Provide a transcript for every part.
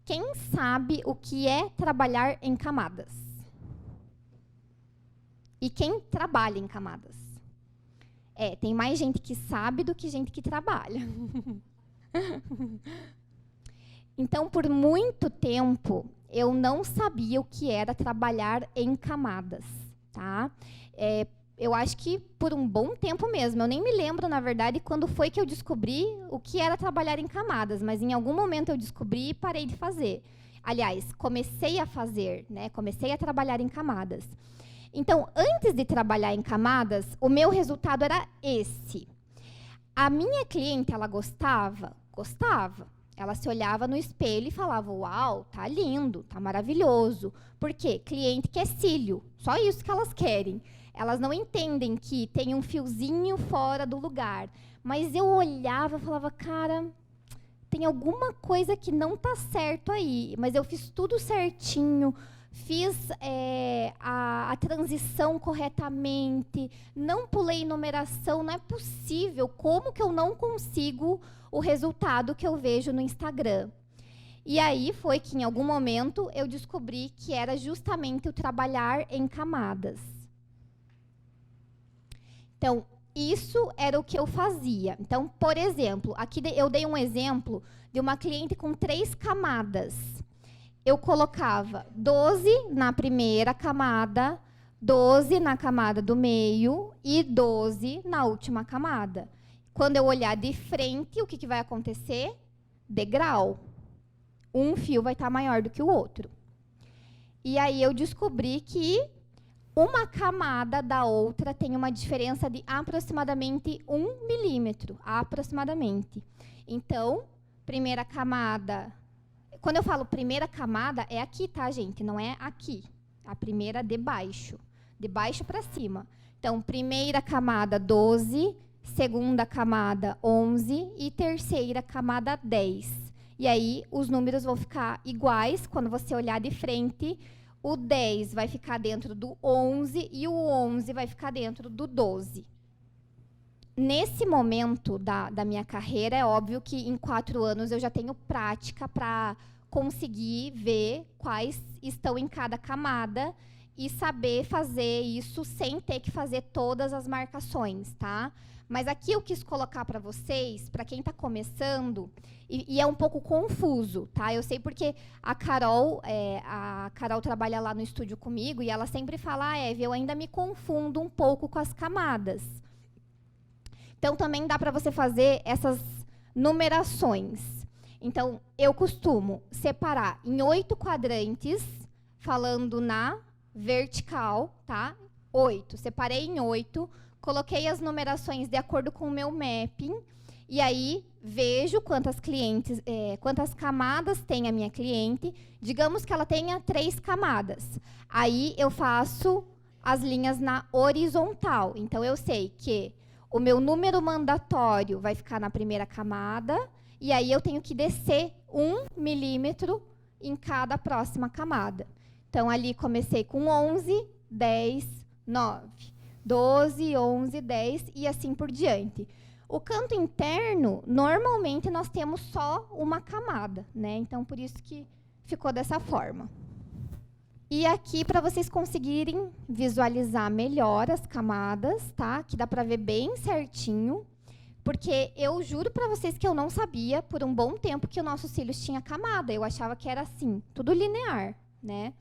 Quem sabe o que é trabalhar em camadas? E quem trabalha em camadas? Tem mais gente que sabe do que gente que trabalha. Então, por muito tempo, eu não sabia o que era trabalhar em camadas, tá? Eu acho que por um bom tempo mesmo. Eu nem me lembro, na verdade, quando foi que eu descobri o que era trabalhar em camadas, mas em algum momento eu descobri e parei de fazer. Aliás, comecei a fazer, né? Comecei a trabalhar em camadas. Então, antes de trabalhar em camadas, o meu resultado era esse. A minha cliente, ela gostava. Ela se olhava no espelho e falava, uau, tá lindo, tá maravilhoso. Por quê? Cliente quer cílio, só isso que elas querem. Elas não entendem que tem um fiozinho fora do lugar. Mas eu olhava e falava, cara, tem alguma coisa que não tá certo aí. Mas eu fiz tudo certinho, fiz a transição corretamente, não pulei numeração, não é possível. Como que eu não consigo o resultado que eu vejo no Instagram? E aí foi que, em algum momento, eu descobri que era justamente o trabalhar em camadas. Então, isso era o que eu fazia. Então, por exemplo, aqui eu dei um exemplo de uma cliente com 3 camadas. Eu colocava 12 na primeira camada, 12 na camada do meio e 12 na última camada. Quando eu olhar de frente, o que vai acontecer? Degrau. Um fio vai estar maior do que o outro. E aí eu descobri que uma camada da outra tem uma diferença de aproximadamente 1 milímetro. Aproximadamente. Então, primeira camada... Quando eu falo primeira camada, é aqui, tá, gente? Não é aqui. A primeira de baixo. De baixo para cima. Então, primeira camada, 12. Segunda camada, 11. E terceira camada, 10. E aí, os números vão ficar iguais. Quando você olhar de frente, o 10 vai ficar dentro do 11 e o 11 vai ficar dentro do 12. Nesse momento da minha carreira, é óbvio que em 4 anos eu já tenho prática para conseguir ver quais estão em cada camada e saber fazer isso sem ter que fazer todas as marcações, tá? Mas aqui eu quis colocar para vocês, para quem está começando, e é um pouco confuso, tá? Eu sei porque a Carol trabalha lá no estúdio comigo e ela sempre fala, Eve, eu ainda me confundo um pouco com as camadas. Então, também dá para você fazer essas numerações. Então, eu costumo separar em 8 quadrantes, falando na vertical, tá? 8. Separei em 8, coloquei as numerações de acordo com o meu mapping, e aí vejo quantas camadas tem a minha cliente. Digamos que ela tenha 3 camadas. Aí, eu faço as linhas na horizontal. Então, eu sei que o meu número mandatório vai ficar na primeira camada, e aí eu tenho que descer 1 milímetro em cada próxima camada. Então, ali comecei com 11, 10, 9, 12, 11, 10 e assim por diante. O canto interno, normalmente, nós temos só uma camada, né? Então, por isso que ficou dessa forma. E aqui, para vocês conseguirem visualizar melhor as camadas, tá? Que dá para ver bem certinho. Porque eu juro para vocês que eu não sabia, por um bom tempo, que o nosso cílios tinha camada. Eu achava que era assim, tudo linear, né?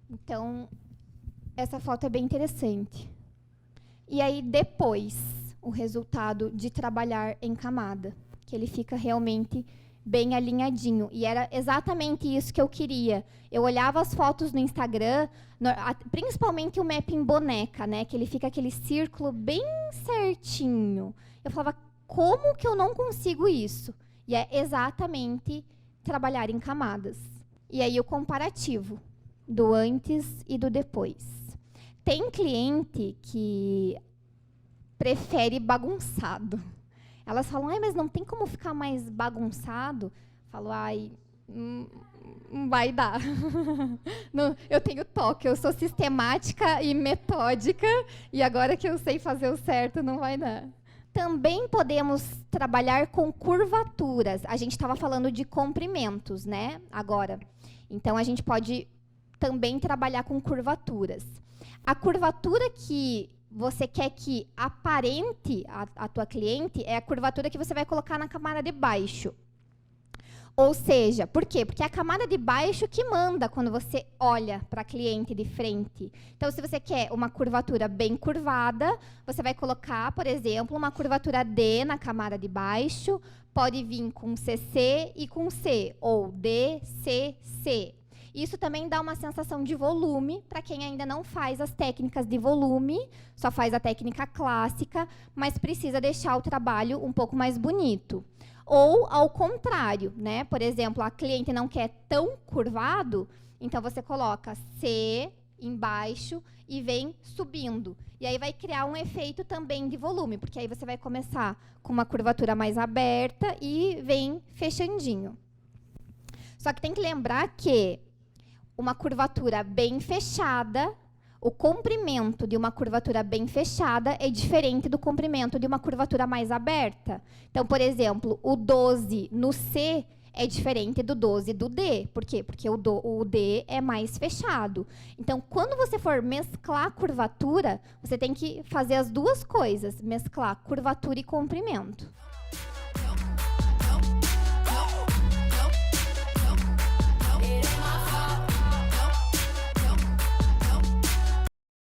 Então, essa foto é bem interessante. E aí, depois, o resultado de trabalhar em camada. Que ele fica realmente bem alinhadinho. E era exatamente isso que eu queria. Eu olhava as fotos no Instagram, principalmente o mapping boneca, né? Que ele fica aquele círculo bem certinho. Eu falava, como que eu não consigo isso? E é exatamente trabalhar em camadas. E aí o comparativo do antes e do depois. Tem cliente que prefere bagunçado. Elas falam, mas não tem como ficar mais bagunçado? Eu falo, não vai dar. Não, eu tenho toque, eu sou sistemática e metódica, e agora que eu sei fazer o certo, não vai dar. Também podemos trabalhar com curvaturas. A gente estava falando de comprimentos, né? Agora. Então, a gente pode também trabalhar com curvaturas. A curvatura que você quer que aparente a tua cliente é a curvatura que você vai colocar na camada de baixo. Ou seja, por quê? Porque é a camada de baixo que manda quando você olha para a cliente de frente. Então, se você quer uma curvatura bem curvada, você vai colocar, por exemplo, uma curvatura D na camada de baixo. Pode vir com CC e com C, ou D, C, C. Isso também dá uma sensação de volume para quem ainda não faz as técnicas de volume, só faz a técnica clássica, mas precisa deixar o trabalho um pouco mais bonito. Ou ao contrário, né? Por exemplo, a cliente não quer tão curvado, então você coloca C embaixo e vem subindo. E aí vai criar um efeito também de volume, porque aí você vai começar com uma curvatura mais aberta e vem fechandinho. Só que tem que lembrar que uma curvatura bem fechada, o comprimento de uma curvatura bem fechada é diferente do comprimento de uma curvatura mais aberta. Então, por exemplo, o 12 no C é diferente do 12 do D. Por quê? Porque o D é mais fechado. Então, quando você for mesclar curvatura, você tem que fazer as duas coisas, mesclar curvatura e comprimento.